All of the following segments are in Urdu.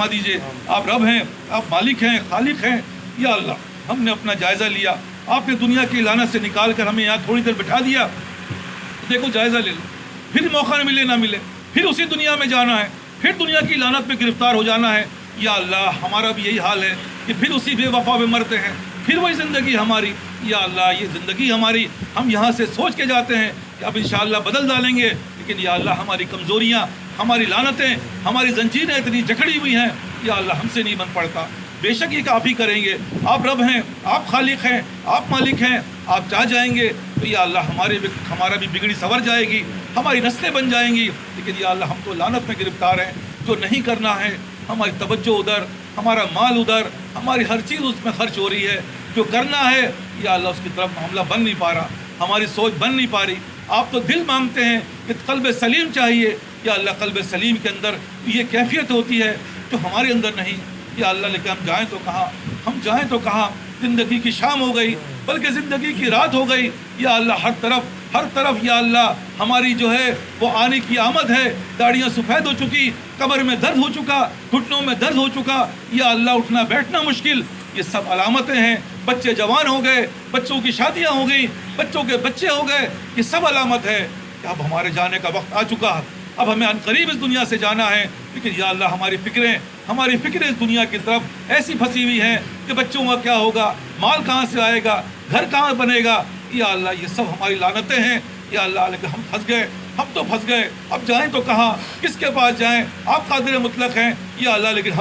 فرما دیجئے. آپ رب ہیں, آپ مالک ہیں, خالق ہیں. یا اللہ ہم نے اپنا جائزہ لیا, آپ نے دنیا کی لعنت سے نکال کر ہمیں یہاں تھوڑی دیر بٹھا دیا. دیکھو جائزہ لے لو, پھر موقع ملے نہ ملے, پھر اسی دنیا میں جانا ہے, پھر دنیا کی لعنت میں گرفتار ہو جانا ہے. یا اللہ ہمارا بھی یہی حال ہے کہ پھر اسی بے وفا میں مرتے ہیں, پھر وہی زندگی ہماری. یا اللہ یہ زندگی ہماری, ہم یہاں سے سوچ کے جاتے ہیں کہ اب انشاءاللہ بدل ڈالیں گے, لیکن یا اللہ ہماری کمزوریاں, ہماری لعنتیں, ہماری زنجیریں اتنی جکڑی ہوئی ہیں, یا اللہ ہم سے نہیں بن پڑتا. بے شک یہ کہ آپ ہی کریں گے. آپ رب ہیں, آپ خالق ہیں, آپ مالک ہیں. آپ چاہ جائیں گے تو یا اللہ ہمارا بھی بگڑی سنور جائے گی, ہماری نسلیں بن جائیں گی. لیکن یا اللہ ہم تو لعنت میں گرفتار ہیں. جو نہیں کرنا ہے, ہماری توجہ ادھر, ہمارا مال ادھر, ہماری ہر چیز اس میں خرچ ہو رہی ہے. جو کرنا ہے یا اللہ اس کی طرف معاملہ بن نہیں پا رہا, ہماری سوچ بن نہیں پا رہی. آپ تو دل مانگتے ہیں کہ قلب سلیم چاہیے. یا اللہ قلب سلیم کے اندر یہ کیفیت ہوتی ہے جو ہمارے اندر نہیں. یا اللہ لیکن ہم جائیں تو کہاں, ہم جائیں تو کہاں. زندگی کی شام ہو گئی, بلکہ زندگی کی رات ہو گئی. یا اللہ ہر طرف یا اللہ ہماری جو ہے وہ آنے کی آمد ہے. داڑیاں سفید ہو چکی, کمر میں درد ہو چکا, گھٹنوں میں درد ہو چکا. یا اللہ اٹھنا بیٹھنا مشکل. یہ سب علامتیں ہیں. بچے جوان ہو گئے, بچوں کی شادیاں ہو گئیں, بچوں کے بچے ہو گئے. یہ سب علامت ہے کہ اب ہمارے جانے کا وقت آ چکا. اب ہمیں عنقریب اس دنیا سے جانا ہے. لیکن یا اللہ ہماری فکریں اس دنیا کی طرف ایسی پھنسی ہوئی ہیں کہ بچوں کا کیا ہوگا, مال کہاں سے آئے گا, گھر کہاں بنے گا. یا اللہ یہ سب ہماری لعنتیں ہیں. یا اللہ لیکن ہم پھنس گئے, ہم تو پھنس گئے. اب جائیں تو کہاں, کس کے پاس جائیں. آپ قادر مطلق ہیں. یا اللہ لیکن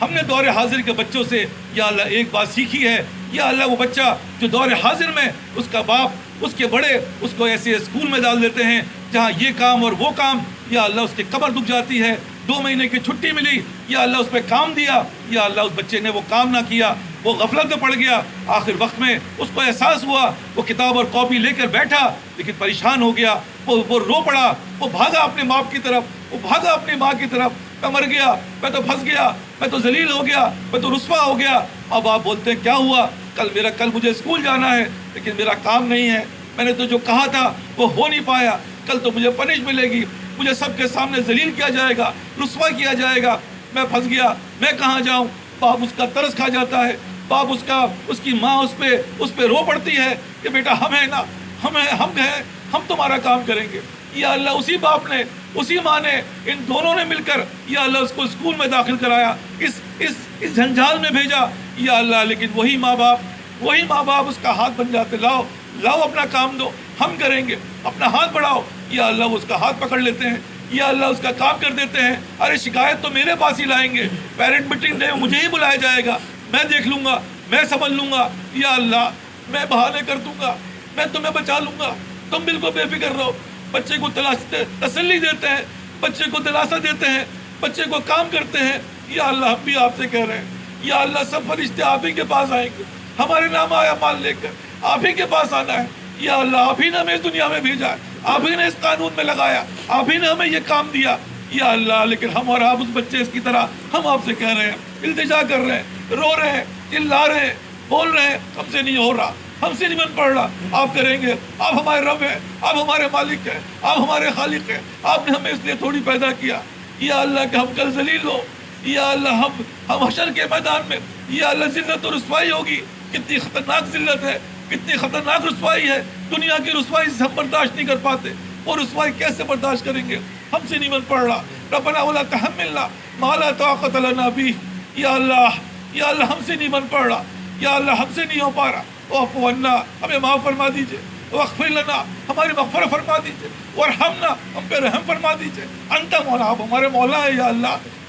ہم نے دور حاضر کے بچوں سے یا اللہ ایک بات سیکھی ہے. یا اللہ وہ بچہ جو دور حاضر میں اس کا باپ, اس کے بڑے اس کو ایسے اسکول میں ڈال دیتے ہیں جہاں یہ کام اور وہ کام. یا اللہ اس کی کمر دکھ جاتی ہے, 2 مہینے کی چھٹی ملی, یا اللہ اس پہ کام دیا. یا اللہ اس بچے نے وہ کام نہ کیا, وہ غفلت میں پڑ گیا. آخر وقت میں اس کو احساس ہوا, وہ کتاب اور کاپی لے کر بیٹھا, لیکن پریشان ہو گیا. وہ رو پڑا, وہ بھاگا اپنے باپ کی طرف, وہ بھاگا اپنی ماں کی طرف. میں مر گیا, میں تو پھنس گیا, میں تو ذلیل ہو گیا, میں تو رسوا ہو گیا. اب آپ بولتے ہیں کیا ہوا, کل مجھے اسکول جانا ہے لیکن میرا کام نہیں ہے, میں نے تو جو کہا تھا وہ ہو نہیں پایا, کل تو مجھے پنش ملے گی, مجھے سب کے سامنے ذلیل کیا جائے گا, رسوا کیا جائے گا, میں پھنس گیا, میں کہاں جاؤں. باپ اس کا ترس کھا جاتا ہے, باپ اس کی ماں اس پہ رو پڑتی ہے کہ بیٹا ہم ہیں نا, ہم ہیں, ہم تمہارا کام کریں گے. یا اللہ اسی باپ نے, اسی ماں نے, ان دونوں نے مل کر یا اللہ اس کو اسکول میں داخل کرایا, اس جھنجھال میں بھیجا. یا اللہ لیکن وہی ماں باپ اس کا ہاتھ بن جاتے, لاؤ اپنا کام دو, ہم کریں گے, اپنا ہاتھ بڑھاؤ. یا اللہ وہ اس کا ہاتھ پکڑ لیتے ہیں, یا اللہ اس کا کام کر دیتے ہیں. ارے شکایت تو میرے پاس ہی لائیں گے, پیرنٹ میٹنگ ڈے مجھے ہی بلایا جائے گا, میں دیکھ لوں گا, میں سمجھ لوں گا. یا اللہ میں بہانے کر دوں گا, میں تمہیں بچا لوں گا, تم بالکل بے فکر رہو. بچے کو تسلی دیتے ہیں, بچے کو دلاسا دیتے ہیں, بچے کو کام کرتے ہیں. یا اللہ ہم بھی آپ سے کہہ رہے ہیں, یا اللہ سب فرشتے آپ ہی کے پاس آئیں گے, ہمارے نام آیا مال لے کر, آپ ہی کے پاس آنا ہے. یا اللہ آپ ہی نے ہمیں اس دنیا میں بھیجا ہے, آپ ہی نے اس قانون میں لگایا, آپ ہی نے ہمیں یہ کام دیا. یا اللہ لیکن ہم اور آپ اس بچے اس کی طرح ہم آپ سے کہہ رہے ہیں, التجا کر رہے ہیں, رو رہے ہیں, چلا رہے ہیں, بول رہے ہیں, ہم سے نہیں ہو رہا, ہم سے نہیں بن پڑ رہا. آپ کریں گے, آپ ہمارے رب ہیں, آپ ہمارے مالک ہیں, آپ ہمارے خالق ہیں, آپ نے ہمیں اس لیے تھوڑی پیدا کیا. یا اللہ کہ ہم کل ذلیل ہو. یا اللہ ہم حشر کے میدان میں یا اللہ ذلت و رسوائی ہوگی. کتنی خطرناک ذلت ہے, کتنی خطرناک رسوائی ہے. دنیا کی رسوائی سے ہم برداشت نہیں کر پاتے, اور رسوائی کیسے برداشت کریں گے, ہم سے نہیں بن پڑ رہا. ربنا ولا تحملنا ما لا طاقت لنا به. یا اللہ ہم سے نہیں بن پڑ رہا, یا اللہ ہم سے نہیں ہو پا رہا. واعف عنا, ہمیں معاف فرما دیجیے. واغفر لنا, ہماری مغفرت فرما دیجیے. وارحمنا, ہم پہ رحم فرما دیجیے. انت مولا, آپ ہمارے مولا ہے.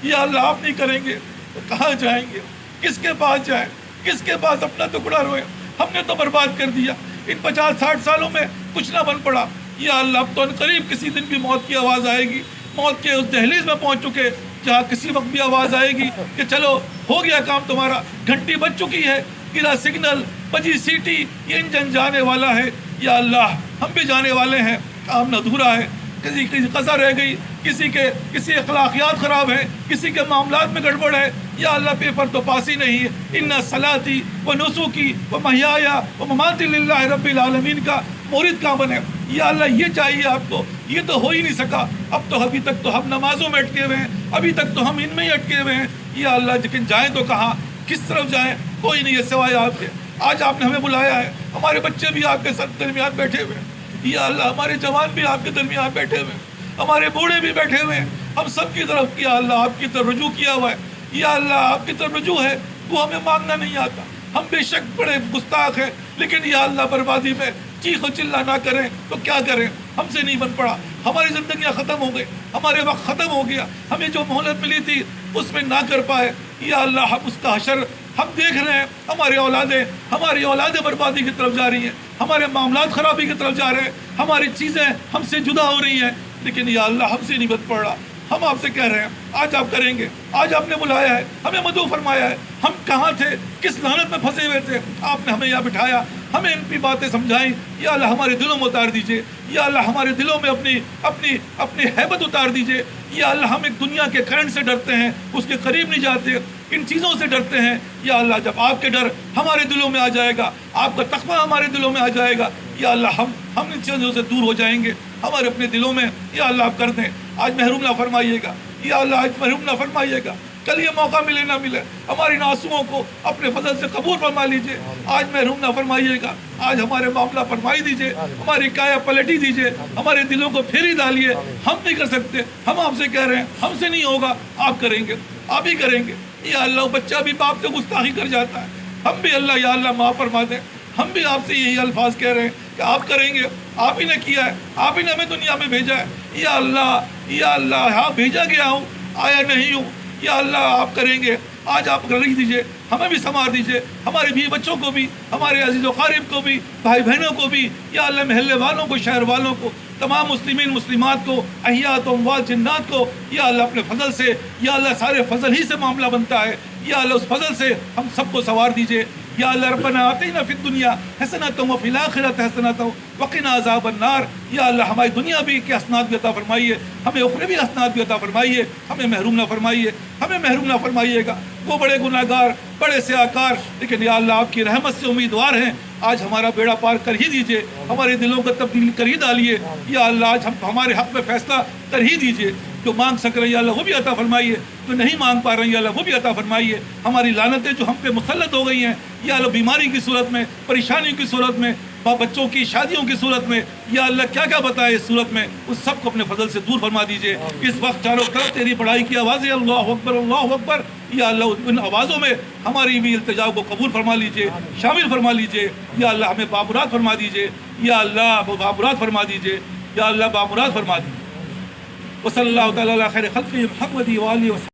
یا اللہ آپ نہیں کریں گے تو کہاں جائیں گے, کس کے پاس جائیں, کس کے پاس اپنا ٹکڑا روئے. ہم نے تو برباد کر دیا, ان 50-60 سالوں میں کچھ نہ بن پڑا. یا اللہ اب تو قریب کسی دن بھی موت کی آواز آئے گی, موت کے اس دہلیز میں پہنچ چکے جہاں کسی وقت بھی آواز آئے گی کہ چلو ہو گیا کام تمہارا, گھنٹی بج چکی ہے, گرا سگنل, بجی سیٹی, یہ انجن جانے والا ہے. یا اللہ ہم بھی جانے والے ہیں, کام ادھورا ہے, کسی کی قضا رہ گئی, کسی اخلاقیات خراب ہیں, کسی کے معاملات میں گڑبڑ ہے. یا اللہ پیپر تو پاس ہی نہیں ہے. ان صلاتی و نسکی و محیایا و مماتی للہ رب العالمین کا مورد کہاں بنے. یا اللہ یہ چاہیے آپ کو یہ تو ہو ہی نہیں سکا. اب تو ابھی تک تو ہم نمازوں میں اٹکے ہوئے ہیں, ابھی تک تو ہم ان میں ہی اٹکے ہوئے ہیں. یا اللہ لیکن جائیں تو کہاں, کس طرف جائیں؟ کوئی نہیں ہے سوائے آپ کے. آج آپ نے ہمیں بلایا ہے, ہمارے بچے بھی آپ کے ساتھ درمیان بیٹھے ہوئے ہیں. یا اللہ ہمارے جوان بھی آپ کے درمیان بیٹھے ہوئے ہیں, ہمارے بوڑھے بھی بیٹھے ہوئے ہیں. ہم سب کی طرف یا اللہ آپ کی طرف رجوع کیا ہوا ہے. یا اللہ آپ کی طرف رجوع ہے, وہ ہمیں مانگنا نہیں آتا. ہم بے شک بڑے گستاخ ہیں, لیکن یا اللہ بربادی میں چیخ و چلا نہ کریں تو کیا کریں؟ ہم سے نہیں بن پڑا. ہماری زندگیاں ختم ہو گئی, ہمارے وقت ختم ہو گیا. ہمیں جو مہلت ملی تھی اس میں نہ کر پائے. یا اللہ ہم اس کا حشر ہم دیکھ رہے ہیں. ہماری اولادیں بربادی کی طرف جا رہی ہیں, ہمارے معاملات خرابی کی طرف جا رہے ہیں, ہماری چیزیں ہم سے جدا ہو رہی ہیں, لیکن یا اللہ ہم سے نہیں بن پڑ رہا. ہم آپ سے کہہ رہے ہیں آج آپ کریں گے. آج آپ نے بلایا ہے, ہمیں مدعو فرمایا ہے. ہم کہاں تھے, کس لعنت میں پھنسے ہوئے تھے, آپ نے ہمیں یہاں بٹھایا, ہمیں ان کی باتیں سمجھائیں. یا اللہ ہمارے دلوں میں اتار دیجئے. یا اللہ ہمارے دلوں میں اپنی ہیبت اتار دیجئے. یا اللہ ہم ایک دنیا کے کرنٹ سے ڈرتے ہیں, اس کے قریب نہیں جاتے, ان چیزوں سے ڈرتے ہیں. یا اللہ جب آپ کے ڈر ہمارے دلوں میں آ جائے گا, آپ کا تقویٰ ہمارے دلوں میں آ جائے گا, یا اللہ ہم ان چیزوں سے دور ہو جائیں گے. ہمارے اپنے دلوں میں یا اللہ آپ کر دیں. آج محروم نہ فرمائیے گا. یا اللہ آج محروم نہ فرمائیے گا. کل یہ موقع ملے نہ ملے, ہماری آنسوؤں کو اپنے فضل سے قبول فرما لیجئے. آج محروم نہ فرمائیے گا. آج ہمارے معاملہ فرمائی دیجئے, ہماری کایا پلٹی دیجئے, ہمارے دلوں کو پھیری ڈالیے. ہم نہیں کر سکتے, ہم آپ سے کہہ رہے ہیں ہم سے نہیں ہوگا, آپ کریں گے, آپ ہی کریں گے. یا اللہ بچہ بھی باپ سے گستاخی کر جاتا ہے, ہم بھی اللہ یا اللہ معاف فرما دیں. ہم بھی آپ سے یہی الفاظ کہہ رہے ہیں کہ آپ کریں گے. آپ ہی نے کیا ہے, آپ ہی نے ہمیں دنیا میں بھیجا ہے. یا اللہ ہاں بھیجا گیا ہوں, آیا نہیں ہوں. یا اللہ آپ کریں گے. آج آپ کر دیجئے, ہمیں بھی سنوار دیجئے, ہمارے بھی بچوں کو بھی, ہمارے عزیز و قارب کو بھی, بھائی بہنوں کو بھی. یا اللہ محلے والوں کو, شہر والوں کو, تمام مسلمین مسلمات کو, احیات و اموات جنات کو یا اللہ اپنے فضل سے, یا اللہ سارے فضل ہی سے معاملہ بنتا ہے. یا اللہ اس فضل سے ہم سب کو سنوار دیجئے. یا اللہ ربنا آتینا فی الدنیا حسنۃ وفی الآخرۃ حسنۃ وقنا عذاب النار. یا اللہ ہماری دنیا بھی کے حسنات بھی عطا فرمائیے, ہمیں اخروی حسنات بھی عطا فرمائیے, ہمیں محروم نہ فرمائیے, ہمیں محروم نہ فرمائیے گا. وہ بڑے گناہ گار, بڑے سیاکار, لیکن یا اللہ آپ کی رحمت سے امیدوار ہیں. آج ہمارا بیڑا پار کر ہی دیجئے, ہمارے دلوں کو تبدیل کر ہی ڈالیے. یا اللہ آج ہمارے حق میں فیصلہ کر ہی دیجئے. جو مانگ سک رہے ہیں یا اللہ وہ بھی عطا فرمائیے, جو نہیں مانگ پا رہے ہیں یا اللہ وہ بھی عطا فرمائیے. ہماری لعنتیں جو ہم پہ مسلط ہو گئی ہیں یا اللہ بیماری کی صورت میں, پریشانیوں کی صورت میں, بچوں کی شادیوں کی صورت میں, یا اللہ کیا کیا بتائے اس صورت میں, اس سب کو اپنے فضل سے دور فرما دیجئے. اس وقت چاروں طرف تیری بڑائی کی آوازیں اللہ اکبر اللہ اکبر. یا اللہ ان آوازوں میں ہماری بھی التجا کو قبول فرما لیجئے, شامل فرما لیجئے. یا اللہ ہمیں بامراد فرما دیجئے. یا اللہ بامراد فرما دیجئے. یا اللہ بامراد فرما دیجئے. وصلی اللہ تعالی علی خیر خلقہ محمد و آلہ وسلم.